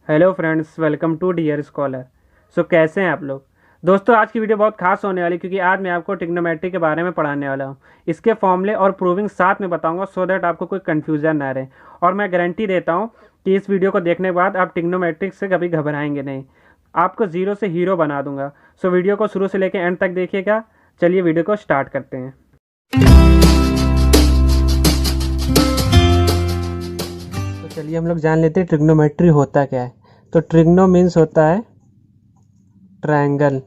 Hello friends, welcome to dear scholar. कैसे हैं आप लोग। दोस्तों, आज की वीडियो बहुत खास होने वाली क्योंकि आज मैं आपको ट्रिग्नोमेट्री के बारे में पढ़ाने वाला हूं। इसके फॉर्मूले और प्रूविंग साथ में बताऊंगा सो दैट आपको कोई कन्फ्यूजन ना रहे। और मैं गारंटी देता हूं कि इस वीडियो को देखने के बाद आप ट्रिग्नोमेट्रिक से कभी घबराएंगे नहीं। आपको ज़ीरो से हीरो बना दूंगा। वीडियो को शुरू से लेकर एंड तक देखिएगा। चलिए वीडियो को स्टार्ट करते हैं। तो चलिए हम लोग जान लेते हैं ट्रिग्नोमेट्री होता क्या है। तो ट्रिग्नो मीन्स होता है ट्रायंगल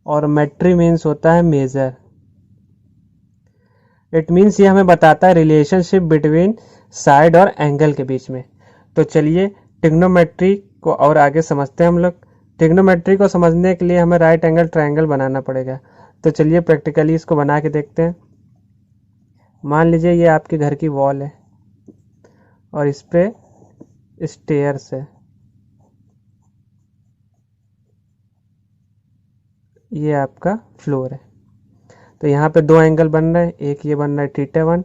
और मेट्री मीन्स होता है मेजर। इट मीन्स ये हमें बताता है रिलेशनशिप बिटवीन साइड और एंगल के बीच में। तो चलिए ट्रिग्नोमेट्री को और आगे समझते हैं हम लोग। ट्रिग्नोमेट्री को समझने के लिए हमें राइट एंगल ट्रायंगल बनाना पड़ेगा। तो चलिए प्रैक्टिकली इसको बना के देखते हैं। मान लीजिए ये आपके घर की वॉल है और इस पे स्टेयर्स है। ये आपका फ्लोर है। तो यहाँ पे दो एंगल बन रहा है, एक ये बन रहा है θ1,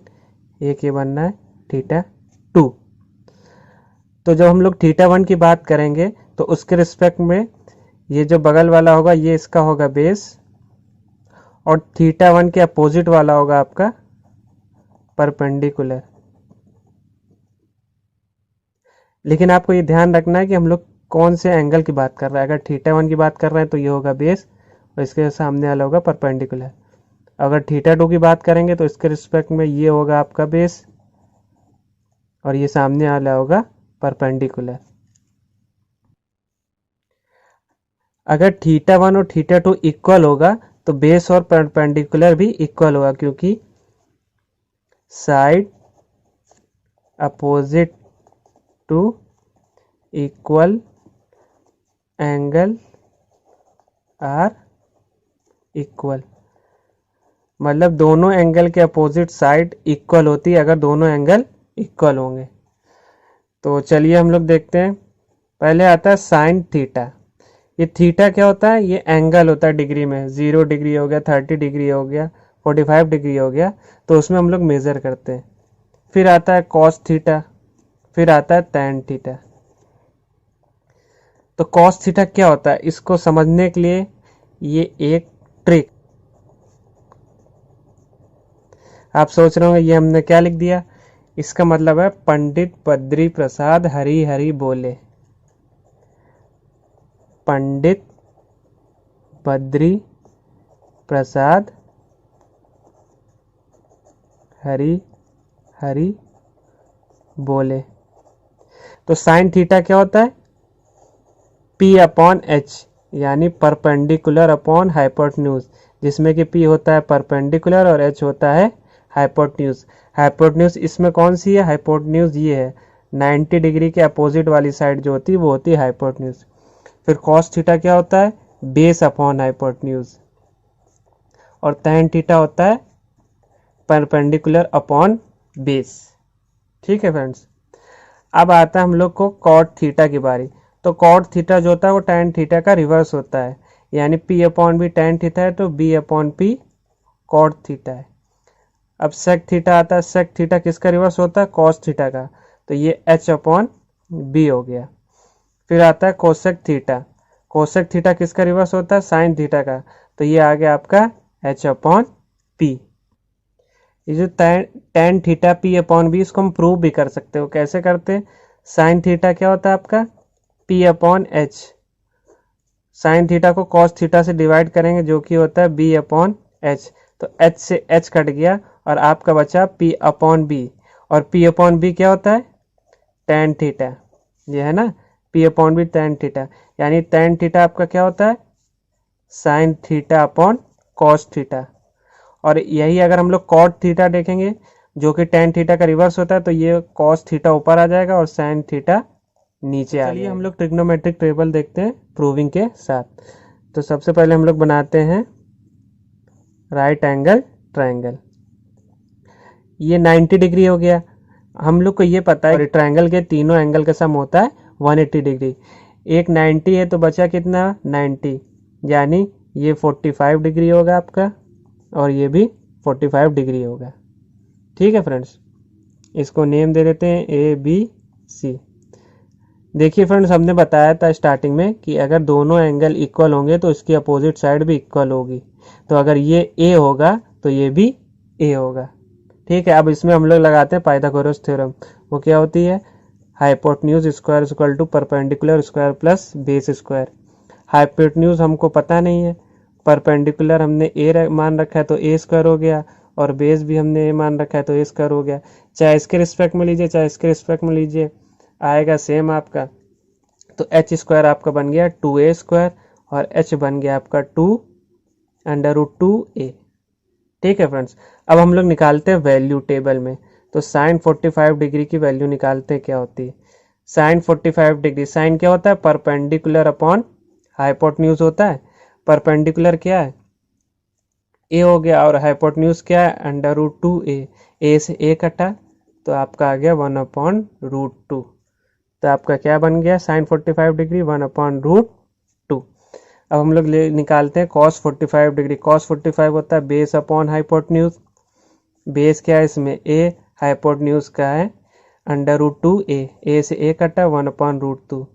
एक ये बन रहा है θ2। तो जब हम लोग θ1 की बात करेंगे तो उसके रिस्पेक्ट में ये जो बगल वाला होगा ये इसका होगा बेस, और θ1 के अपोजिट वाला होगा आपका परपेंडिकुलर। लेकिन आपको ये ध्यान रखना है कि हम लोग कौन से एंगल की बात कर रहे हैं। अगर θ1 की बात कर रहे हैं तो ये होगा बेस और इसके सामने वाला होगा परपेंडिकुलर। अगर θ2 की बात करेंगे तो इसके रिस्पेक्ट में ये होगा आपका बेस और ये सामने वाला होगा परपेंडिकुलर। अगर θ1 और θ2 इक्वल होगा तो बेस और परपेंडिकुलर भी इक्वल होगा, क्योंकि side opposite to equal angle are equal. मतलब दोनों एंगल के अपोजिट साइड इक्वल होती है अगर दोनों एंगल इक्वल होंगे। तो चलिए हम लोग देखते हैं। पहले आता है साइन थीटा। ये थीटा क्या होता है? ये एंगल होता है डिग्री में। 0 डिग्री हो गया, 30 डिग्री हो गया, 45 डिग्री हो गया, तो उसमें हम लोग मेज़र करते हैं। फिर आता है कॉस थीटा, फिर आता है टैन थीटा। तो कॉस थीटा क्या होता है, इसको समझने के लिए ये एक ट्रिक। आप सोच रहे होंगे ये हमने क्या लिख दिया। इसका मतलब है पंडित बद्री प्रसाद हरि हरि बोले। पंडित बद्री प्रसाद हरि हरि बोले। तो साइन थीटा क्या होता है? P अपॉन एच, यानी परपेंडिकुलर अपॉन हाइपोटेन्यूज, जिसमें कि P होता है परपेंडिकुलर और H होता है हाइपोटेन्यूज। हाइपोटेन्यूज इसमें कौन सी है? हाइपोटेन्यूज ये है 90 डिग्री के अपोजिट वाली साइड जो होती है वो होती है हाइपोटेन्यूज। फिर कॉस थीटा क्या होता है? Base upon hypotenuse. और टैन थीटा होता है परपेंडिकुलर अपॉन बेस। ठीक है फ्रेंड्स। अब आता है हम लोग को कॉट थीटा की बारी। तो कॉट थीटा जो होता है वो टैन थीटा का रिवर्स होता है, यानी P upon B tan theta है तो B upon P cot theta है। अब सेक थीटा आता है। सेक थीटा किसका रिवर्स होता है? कॉस थीटा का, तो ये H अपॉन बी हो गया। फिर आता है कोसेक थीटा। कोसेक थीटा किसका रिवर्स होता है? साइन थीटा का, तो ये आ गया आपका H अपॉन पी। ये जो tan theta P upon B, इसको हम प्रूव भी कर सकते हो। कैसे करते हैं? साइन थीटा क्या होता है आपका? P upon H. Sine theta को कॉस थीटा से डिवाइड करेंगे जो कि होता है B अपॉन एच, तो H से H कट गया और आपका बचा P अपॉन बी। और P अपॉन बी क्या होता है? Tan theta. ये है ना, P upon B tan theta, यानी टैन थीटा आपका क्या होता है? Sine theta upon cos theta. और यही अगर हम लोग कॉट थीटा देखेंगे जो कि टैन थीटा का रिवर्स होता है, तो ये कॉस थीटा ऊपर आ जाएगा और साइन थीटा नीचे आ जाएगा। चलिए हम लोग ट्रिग्नोमेट्रिक टेबल देखते हैं प्रूविंग के साथ। तो सबसे पहले हम लोग बनाते हैं राइट एंगल ट्रायंगल। ये 90 डिग्री हो गया। हम लोग को ये पता है ट्रायंगल के तीनों एंगल का सम होता है 180 डिग्री। एक 90 है तो बचा कितना? 90, यानी ये 45 डिग्री होगा आपका और ये भी 45 डिग्री होगा। ठीक है फ्रेंड्स, इसको नेम दे देते हैं A B C। देखिए फ्रेंड्स, हमने बताया था स्टार्टिंग में कि अगर दोनों एंगल इक्वल होंगे तो इसकी अपोजिट साइड भी इक्वल होगी। तो अगर ये ए होगा तो ये भी ए होगा। ठीक है, अब इसमें हम लोग लगाते हैं पाइथागोरस थ्योरम। वो क्या होती है? Hypotenuse square equal to perpendicular square plus base square. Hypotenuse हमको पता नहीं है, परपेंडिकुलर हमने ए मान रखा है तो ए स्क्वायर हो गया, और बेस भी हमने ए मान रखा है तो ए स्क्वायर हो गया। चाहे इसके रिस्पेक्ट में लीजिए चाहे इसके रिस्पेक्ट में लीजिए, आएगा सेम आपका। तो एच स्क्वायर आपका बन गया 2a स्क्वायर, और एच बन गया आपका 2√2a। ठीक है फ्रेंड्स, अब हम लोग निकालते हैं वैल्यू टेबल में। तो साइन 45 डिग्री की वैल्यू निकालते हैं, क्या होती है? साइन 45 डिग्री, साइन क्या होता है? परपेंडिकुलर अपॉन हाइपोटेन्यूज होता है। परपेंडिकुलर क्या है? ए हो गया, और हाइपोटेन्यूज क्या है? √2a। ए से ए कटा तो आपका आ गया 1/√2। तो आपका क्या बन गया? Sine 45 degree 1/√2। अब हम लोग निकालते हैं कॉस 45 डिग्री। कॉस 45 होता है बेस अपॉन हाइपोटेन्यूज। बेस क्या है इसमें? ए, हाइपोटेन्यूज का है √2a। ए से ए कटा 1/√2।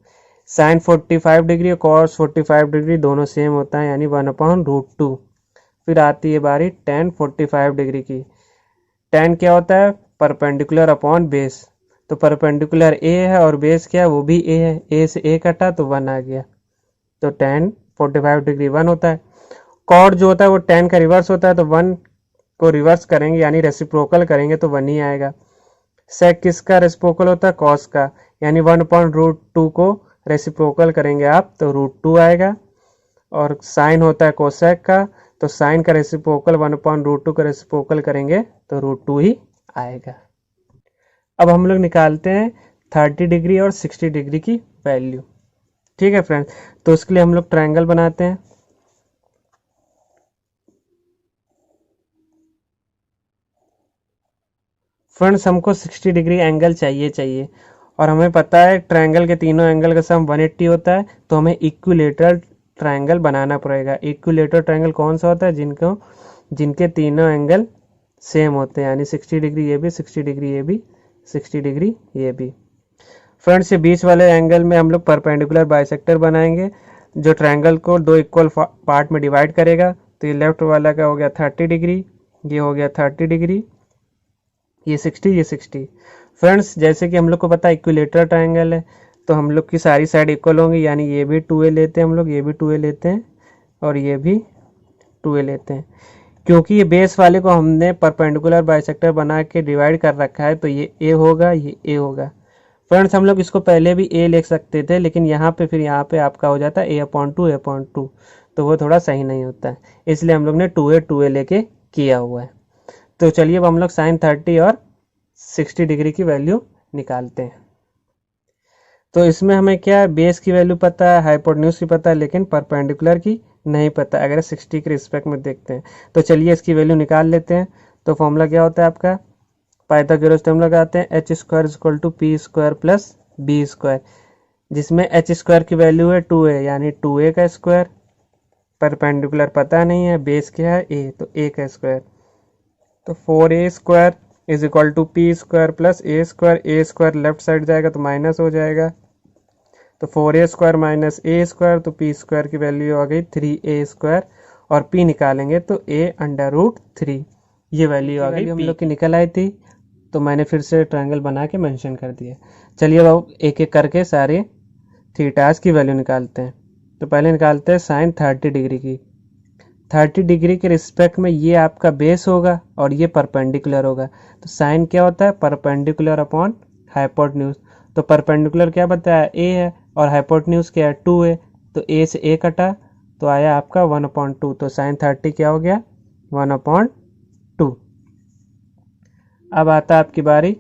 साइन 45 डिग्री और कॉस 45 डिग्री दोनों सेम होता है, यानी 1/√2। फिर आती है बारी tan 45 डिग्री की। tan क्या होता है? Perpendicular upon base. तो परपेंडिकुलर ए है और बेस क्या है? वो भी ए है। ए से ए कटा तो 1 आ गया, तो tan 45 डिग्री 1 होता है। कॉड जो होता है वो tan का रिवर्स होता है, तो 1 को रिवर्स करेंगे यानी रेसिप्रोकल करेंगे तो 1 ही आएगा। सेक किसका रेसिप्रोकल होता है? कॉस का, यानी 1/√2 को रेसिप्रोकल करेंगे आप तो √2 आएगा। और साइन होता है कोसेक का, तो साइन का रेसिप्रोकल 1/√2 का रेसिप्रोकल करेंगे तो √2 ही आएगा। अब हम लोग निकालते हैं 30 डिग्री और 60 डिग्री की वैल्यू। ठीक है फ्रेंड्स, तो उसके लिए हम लोग ट्रायंगल बनाते हैं। फ्रेंड्स, हमको 60 डिग्री एंगल चाहिए, और हमें पता है ट्रायंगल के तीनों एंगल का सम 180 होता है, तो हमें इक्विलेटरल ट्रायंगल बनाना पड़ेगा। इक्विलेटरल ट्रायंगल कौन सा होता है? जिनके तीनों एंगल सेम होते हैं, यानी 60 डिग्री ये भी, 60 डिग्री ये भी, 60 डिग्री ये भी। फ्रेंड्स, ये बीच वाले एंगल में हम लोग परपेंडिकुलर बाइसेक्टर बनाएंगे, जो ट्रायंगल को दो इक्वल पार्ट में डिवाइड करेगा। तो ये लेफ्ट वाला का हो गया 30 डिग्री, ये हो गया 30 डिग्री, ये 60, ये 60। फ्रेंड्स, जैसे कि हम लोग को पता है इक्विलेटरल ट्रायंगल है, तो हम लोग की सारी साइड इक्वल होंगी, यानी ये भी 2a लेते हैं हम लोग, ये भी 2a लेते हैं, और ये भी 2a लेते हैं। क्योंकि ये बेस वाले को हमने परपेंडिकुलर बाइसेक्टर बना के डिवाइड कर रखा है, तो ये a होगा, ये a होगा। फ्रेंड्स, हम लोग इसको पहले भी a लिख सकते थे, लेकिन यहाँ पे फिर यहाँ पे आपका हो जाता है a/2, तो वो थोड़ा सही नहीं होता है, इसलिए हम लोग ने 2a लेके किया हुआ है। तो चलिए अब हम लोग साइन 30 और 60 डिग्री की वैल्यू निकालते हैं। तो इसमें हमें क्या है? बेस की वैल्यू पता है, हाइपोटेन्यूज की पता है, लेकिन परपेंडिकुलर की नहीं पता अगर 60 के रिस्पेक्ट में देखते हैं। तो चलिए इसकी वैल्यू निकाल लेते हैं। तो फॉर्मूला क्या होता है आपका? पाइथागोरस थ्योरम लगाते हैं, H square equal to P square plus B square, जिसमें एच स्क्वायर की वैल्यू है 2a, यानी 2a का स्क्वायर। परपेंडिकुलर पता नहीं है, बेस क्या है? a, तो a का स्क्वायर। तो 4a square is equal to P square plus A square. A square left side जाएगा तो माइनस हो जाएगा, तो 4a square minus A square, तो पी स्क्वायर की वैल्यू आ गई 3a स्क्वायर, और p निकालेंगे तो a/√3, ये वैल्यू आ गई हम लोग की निकल आई थी। तो मैंने फिर से ट्रायंगल बना के मेंशन कर दिया। चलिए अब एक एक करके सारे थीटास की वैल्यू निकालते हैं। तो पहले निकालते हैं साइन 30 डिग्री की। 30 डिग्री के रिस्पेक्ट में ये आपका बेस होगा और ये परपेंडिकुलर होगा। तो साइन क्या होता है? Perpendicular upon hypotenuse. तो परपेंडिकुलर क्या बताया? a है, और हाइपोटेन्यूज क्या है? 2 है। तो a से a कटा तो आया आपका 1/2। तो साइन 30 क्या हो गया? 1/2। अब आता है आपकी बारी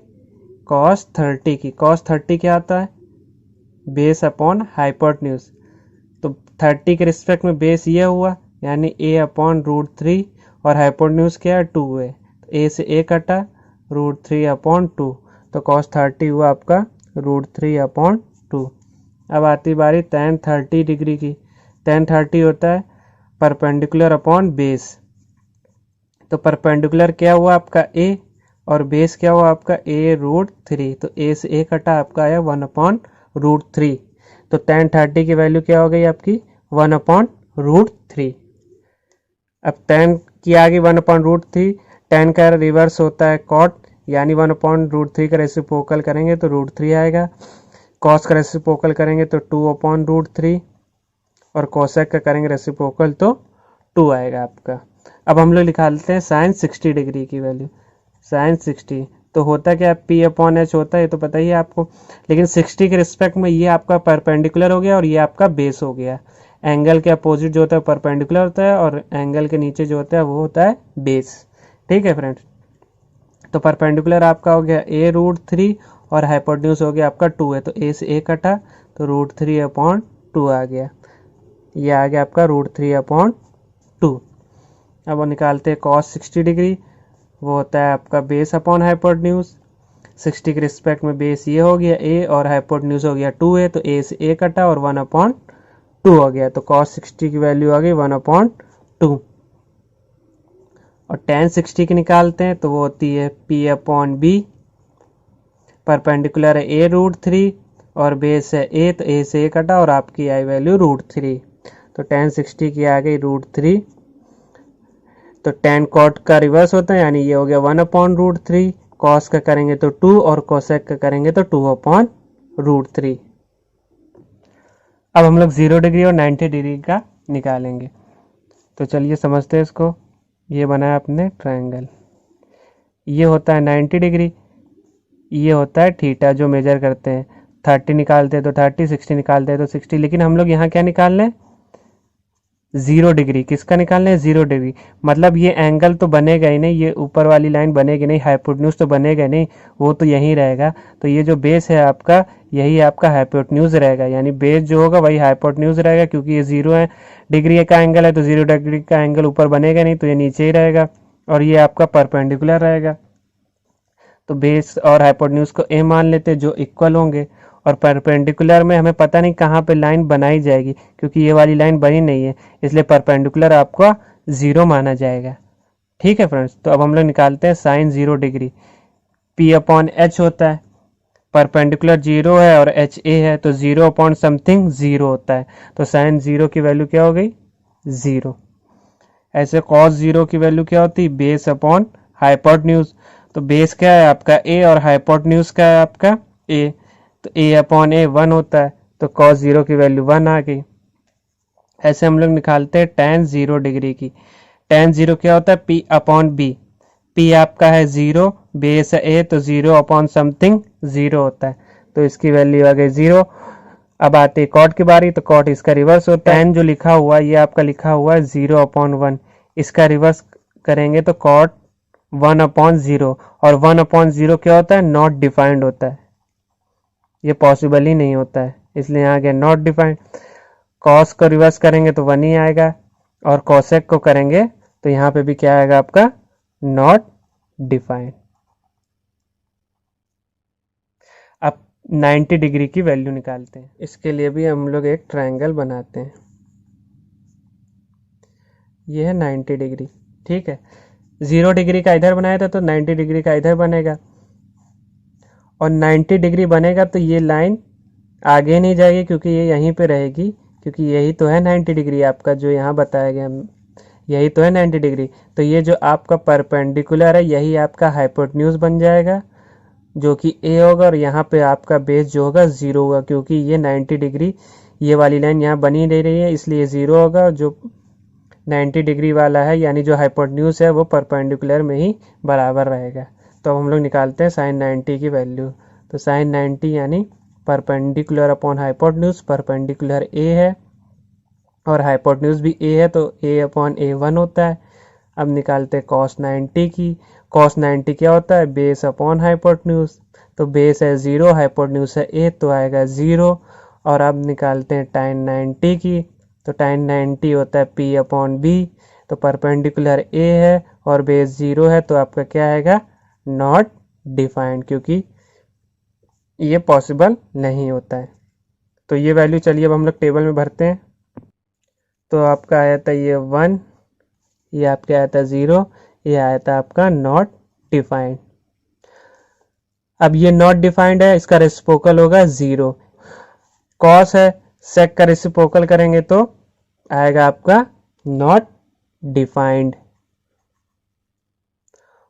कॉस 30 की। कॉस 30 क्या आता है? Base upon hypotenuse. तो 30 के रिस्पेक्ट में बेस ये हुआ, यानी a/√3, और हाइपोटेन्यूज क्या है? 2 है। तो a से a कटा, √3/2, तो cos 30 हुआ आपका √3/2। अब आती बारी tan 30 डिग्री की। tan 30 होता है परपेंडिकुलर अपॉन बेस। तो परपेंडिकुलर क्या हुआ आपका? a, और बेस क्या हुआ आपका? a√3, तो a से a कटा आपका आया 1/√3। √3। तो tan 30 की वैल्यू क्या हो गई आपकी 1/√3। अब tan की आ गई 1/√3। tan का रिवर्स होता है cot, यानी 1/√3 का रेसिप्रोकल करेंगे तो √3 आएगा। cos का रेसिप्रोकल करेंगे तो 2/√3 और cosec का करेंगे रेसिप्रोकल तो 2 आएगा आपका। अब हम लोग निकालते हैं sin 60 डिग्री की वैल्यू। sin 60 तो होता क्या है P/H होता है, ये तो पता ही है आपको, लेकिन 60 के रिस्पेक्ट में ये आपका परपेंडिकुलर हो गया और ये आपका बेस हो गया। एंगल के अपोजिट जो होता है परपेंडिकुलर होता है और एंगल के नीचे जो होता है वो होता है बेस। ठीक है फ्रेंड्स, तो परपेंडिकुलर आपका हो गया a√3 और हाइपोटेन्यूज हो गया आपका 2 है, तो a से a कटा तो √3/2 आ गया। ये आ गया आपका √3/2। अब निकालते हैं cos 60 डिग्री, वो होता है आपका बेस अपॉन हाइपोटेन्यूज। 60 के रिस्पेक्ट में बेस ये हो गया a और हाइपोटेन्यूज हो गया 2 है, तो a से a कटा और 1/2 हो गया, तो cos 60 की वैल्यू आ गई 1/2। और tan 60 की निकालते हैं तो वो होती है P/B। परपेंडिकुलर है a√3 और बेस है a, तो a से a कटा और आपकी आई वैल्यू √3, तो tan 60 की आ गई √3। तो tan cot का रिवर्स होता है, यानी ये हो गया 1/√3। cos का करेंगे तो 2 और cosec का करेंगे तो 2/√3। अब हम लोग 0 डिग्री और 90 डिग्री का निकालेंगे, तो चलिए समझते हैं इसको। ये बना है अपने ट्रायंगल, ये होता है 90 डिग्री, ये होता है थीटा जो मेजर करते हैं। 30 निकालते हैं तो 30, 60 निकालते हैं तो 60, लेकिन हम लोग यहाँ क्या निकाल लें 0 डिग्री। किसका निकालना है 0 डिग्री, मतलब ये एंगल तो बनेगा ही नहीं, ये ऊपर वाली लाइन बनेगी नहीं, हाइपोटेन्यूज तो बनेगा नहीं, वो तो यहीं रहेगा। तो ये जो बेस है आपका यही आपका हाइपोटेन्यूज रहेगा, यानी बेस जो होगा वही हाइपोटेन्यूज रहेगा, क्योंकि ये 0 डिग्री का एंगल है तो 0 डिग्री का एंगल ऊपर बनेगा नहीं, तो ये नीचे ही रहेगा और ये आपका परपेंडिकुलर रहेगा। तो बेस और हाइपोटेन्यूज को a मान लेते जो इक्वल होंगे, और परपेंडिकुलर में हमें पता नहीं कहाँ पे लाइन बनाई जाएगी, क्योंकि ये वाली लाइन बनी नहीं है, इसलिए परपेंडिकुलर आपका 0 माना जाएगा। ठीक है फ्रेंड्स, तो अब हम लोग निकालते हैं साइन 0 डिग्री। P/H होता है, परपेंडिकुलर 0 है और h a है, तो 0/समथिंग 0 होता है, तो साइन 0 की वैल्यू क्या हो गई 0। ऐसे cos 0 की वैल्यू क्या होती है बेस अपॉन हाइपोटेन्यूज। तो बेस क्या है आपका a और हाइपोटेन्यूज क्या है आपका a, तो a/a 1 होता है, तो cos 0 की वैल्यू 1 आ गई। ऐसे हम लोग निकालते हैं tan 0 डिग्री की। tan 0 क्या होता है P/B। P आपका है 0, बेस है a, तो 0/समथिंग 0 होता है, तो इसकी वैल्यू आ गई 0। अब आते हैं कॉट की बारी, तो कॉट इसका रिवर्स होता है। tan जो लिखा हुआ है ये आपका लिखा हुआ है 0/1, इसका रिवर्स करेंगे तो कॉट 1/0, और 1/0 क्या होता है नॉट डिफाइंड होता है, ये पॉसिबल ही नहीं होता है, इसलिए यहाँ गया नॉट डिफाइंड। कॉस को रिवर्स करेंगे तो 1 ही आएगा, और कॉसेक को करेंगे तो यहाँ पे भी क्या आएगा आपका नॉट डिफाइंड। अब 90 डिग्री की वैल्यू निकालते हैं, इसके लिए भी हम लोग एक ट्रायंगल बनाते हैं। ये है 90 डिग्री, ठीक है। 0 डिग्री का इधर बनाया था तो 90 डिग्री का इधर बनेगा, और 90 डिग्री बनेगा तो ये लाइन आगे नहीं जाएगी क्योंकि ये यहीं पे रहेगी, क्योंकि यही तो है 90 डिग्री आपका जो यहाँ बताया गया, यही तो है 90 डिग्री। तो ये जो आपका परपेंडिकुलर है यही आपका हाइपोटेन्यूज बन जाएगा जो कि a होगा, और यहाँ पे आपका बेस जो होगा 0 होगा, क्योंकि ये 90 डिग्री ये वाली लाइन यहाँ बनी नहीं रही है, इसलिए 0 होगा। जो 90 डिग्री वाला है यानी जो हाइपोटेन्यूज है वो परपेंडिकुलर में ही बराबर रहेगा। तो अब हम लोग निकालते हैं साइन 90 की वैल्यू। तो साइन 90 यानी perpendicular upon hypotenuse, perpendicular a है और हाइपोटेन्यूज भी a है, तो a/a 1 होता है। अब निकालते हैं cos 90 की। cos 90 क्या होता है बेस अपॉन हाइपोटेन्यूज, तो बेस है 0, हाइपोटेन्यूज है a, तो आएगा 0। और अब निकालते हैं tan 90 की, तो tan 90 होता है P/B, तो परपेंडिकुलर a है और बेस 0 है, तो आपका क्या आएगा नॉट डिफाइंड, क्योंकि ये पॉसिबल नहीं होता है। तो ये वैल्यू चलिए अब हम लोग टेबल में भरते हैं। तो आपका आया था ये 1, ये आपका आया था 0, ये आया था आपका नॉट डिफाइंड। अब ये नॉट डिफाइंड है, इसका रेसिप्रोकल होगा 0। कॉस है, सेक का रेसिप्रोकल करेंगे तो आएगा आपका नॉट डिफाइंड,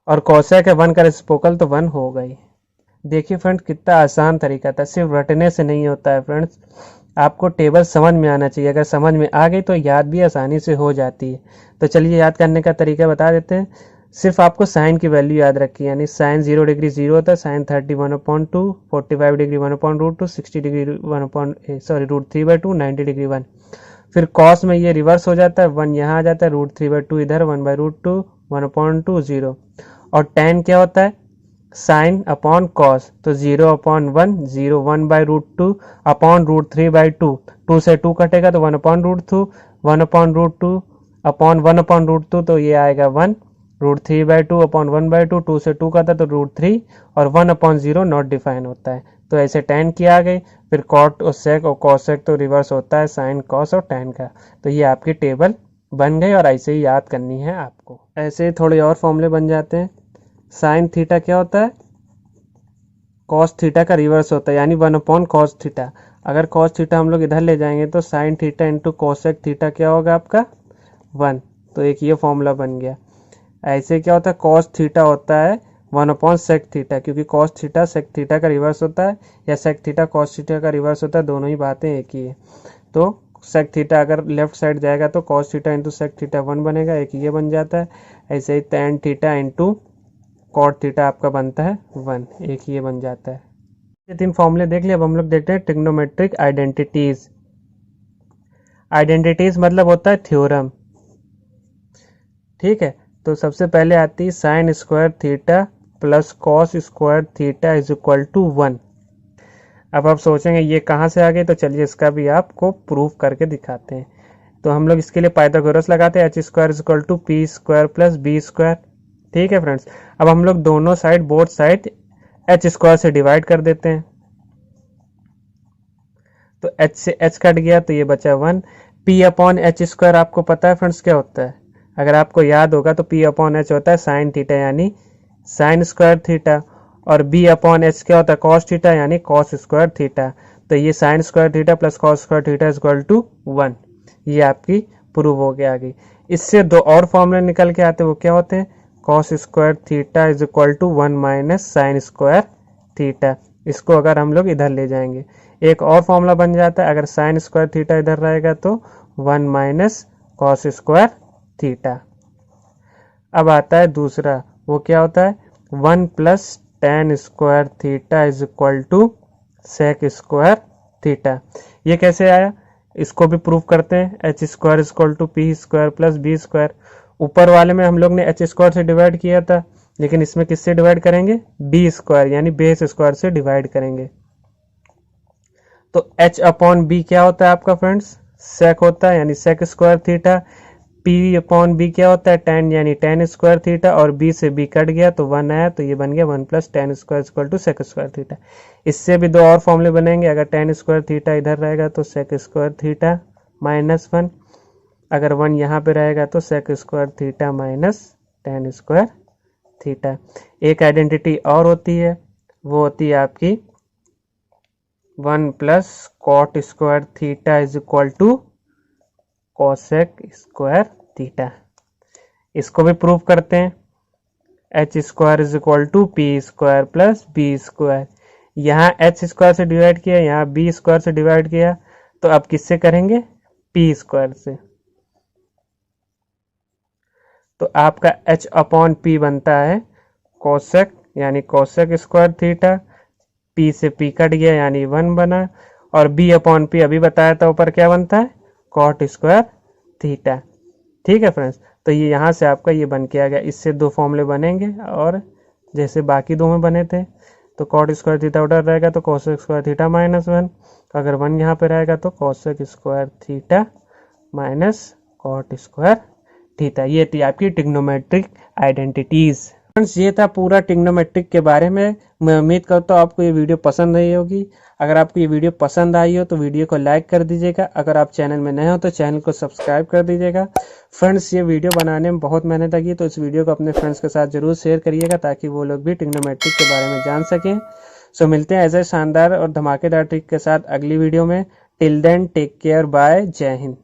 और कॉसेक है 1 का रेसिप्रोकल तो 1 हो गई। देखिए फ्रेंड्स कितना आसान तरीका था, सिर्फ रटने से नहीं होता है फ्रेंड्स, आपको टेबल समझ में आना चाहिए। अगर समझ में आ गई तो याद भी आसानी से हो जाती है। तो चलिए याद करने का तरीका बता देते हैं। सिर्फ आपको साइन की वैल्यू याद रखी, यानी साइन 0 डिग्री 0 होता है, साइन 30 1/2, 45 डिग्री 1/√2, 60 डिग्री √3/2, 90 डिग्री 1। फिर कॉस में ये रिवर्स हो जाता है, 1 यहाँ आ जाता है, √3/2 इधर, 1/√2, 1/2 0। और tan क्या होता है, साइन अपॉन कॉस, तो 0/1, 0 1/√2 अपॉन √3/2, 2 से 2 कटेगा तो 1/√2, 1/√2 अपॉन 1/√2, तो ये आएगा 1, √3/2 अपॉन 1/2, 2 से 2 कटा तो √3, और 1/0 नॉट डिफाइन होता है। तो ऐसे tan की आ गई। फिर कॉट और सेक और कॉसेक तो रिवर्स होता है साइन कॉस और tan का। तो ये आपकी टेबल बन गई, और ऐसे ही याद करनी है आपको। ऐसे ही थोड़े और फॉर्मूले बन जाते हैं। साइन थीटा क्या होता है, कॉस थीटा का रिवर्स होता है, यानी 1/cos थीटा। अगर cos थीटा हम लोग इधर ले जाएंगे तो sine theta into cosec theta क्या होगा आपका 1। तो एक ये फॉर्मूला बन गया। ऐसे क्या होता है, cos थीटा होता है 1/sec थीटा, क्योंकि cos थीटा sec थीटा का रिवर्स होता है, या sec थीटा cos थीटा का रिवर्स होता है, दोनों ही बातें एक ही है। तो sec थीटा अगर लेफ्ट साइड जाएगा तो cos theta into sec theta 1 बनेगा, एक ये बन जाता है। ऐसे ही tan theta into cot theta आपका बनता है 1, एक ये बन जाता है। ये 3 फॉर्मूले देख लिए। अब हम लोग देखते हैं ट्रिग्नोमेट्रिक आइडेंटिटीज। आइडेंटिटीज मतलब होता है थ्योरम, ठीक है। तो सबसे पहले आती है sine square theta plus cos square theta is equal to 1। अब आप सोचेंगे ये कहाँ से आ गए, तो चलिए इसका भी आपको प्रूफ करके दिखाते हैं। तो हम लोग इसके लिए पाइथागोरस लगाते हैं, h² is equal to p² plus b²। ठीक है फ्रेंड्स। अब हम लोग दोनों साइड, बोथ साइड h² से डिवाइड कर देते हैं, तो h से h कट गया तो ये बचा 1। p/h² आपको पता है फ्रेंड्स क्या होता है, अगर आपको याद होगा तो p/h होता है साइन थीटा यानी साइन स्क्वायर थीटा, और b/h क्या होता है कॉस थीटा यानी कॉस स्क्वायर थीटा। तो ये sine square theta plus cos square theta is equal to 1। ये आपकी प्रूव हो गया आगे। इससे दो और फॉर्मूले निकल के आते हैं, वो क्या होते हैं, cos square theta is equal to 1 minus sine square theta. इसको अगर हम लोग इधर ले जाएंगे, एक और फॉर्मूला बन जाता है, अगर साइन स्क्वायर थीटा इधर रहेगा तो 1 माइनस कॉस स्क्वायर थीटा। अब आता है दूसरा, वो क्या होता है 1 plus tan square theta is equal to sec square theta. ये कैसे आया, इसको भी प्रूफ करते हैं। h² is equal to p² plus b²। ऊपर वाले में हम लोग ने h² से डिवाइड किया था, लेकिन इसमें किससे डिवाइड करेंगे, b² यानी बेस स्क्वायर से डिवाइड करेंगे। तो h/b क्या होता है आपका फ्रेंड्स, सेक होता है यानी सेक स्क्वायर थीटा। p/b क्या होता है, tan यानी tan स्क्वायर थीटा, और b से b कट गया तो 1 आया, तो ये बन गया 1 plus tan square equal to sec square theta. इससे भी दो और फॉर्मूले बनेंगे, अगर tan स्क्वायर थीटा इधर रहेगा तो सेक स्क्वायर थीटा माइनस 1, अगर 1 यहाँ पे रहेगा तो sec square theta minus tan square theta. एक आइडेंटिटी और होती है, वो होती है आपकी 1 plus cot square theta is equal to cosec square theta. इसको भी प्रूव करते हैं, h² is equal to p² plus b²। यहाँ h² से डिवाइड किया, यहाँ b² से डिवाइड किया, तो अब किससे करेंगे, p² से। तो आपका h/p बनता है कोसेक यानी कोसेक स्क्वायर थीटा, p से p कट गया यानी 1 बना, और b/p अभी बताया था ऊपर क्या बनता है, कॉट स्क्वायर थीटा। ठीक है फ्रेंड्स। तो ये यहाँ से आपका ये बन के आ गया। इससे दो फॉर्मूले बनेंगे, और जैसे बाकी दो में बने थे, तो कॉट स्क्वायर थीटा उधर रहेगा तो कोसेक स्क्वायर थीटा माइनस 1, अगर 1 यहाँ पे रहेगा तो cosec square theta minus cot square theta. ये थी आपकी ट्रिग्नोमेट्रिक आइडेंटिटीज। फ्रेंड्स ये था पूरा ट्रिग्नोमेट्रिक के बारे में। मैं उम्मीद करता हूँ आपको ये वीडियो पसंद आई होगी। अगर आपको ये वीडियो पसंद आई हो तो वीडियो को लाइक कर दीजिएगा, अगर आप चैनल में नए हो तो चैनल को सब्सक्राइब कर दीजिएगा। फ्रेंड्स ये वीडियो बनाने में बहुत मेहनत लगी, तो इस वीडियो को अपने फ्रेंड्स के साथ जरूर शेयर करिएगा, ताकि वो लोग भी ट्रिग्नोमेट्रिक के बारे में जान सकें। सो मिलते हैं ऐसे शानदार और धमाकेदार ट्रिक के साथ अगली वीडियो में। Till then take care, bye, जय हिंद।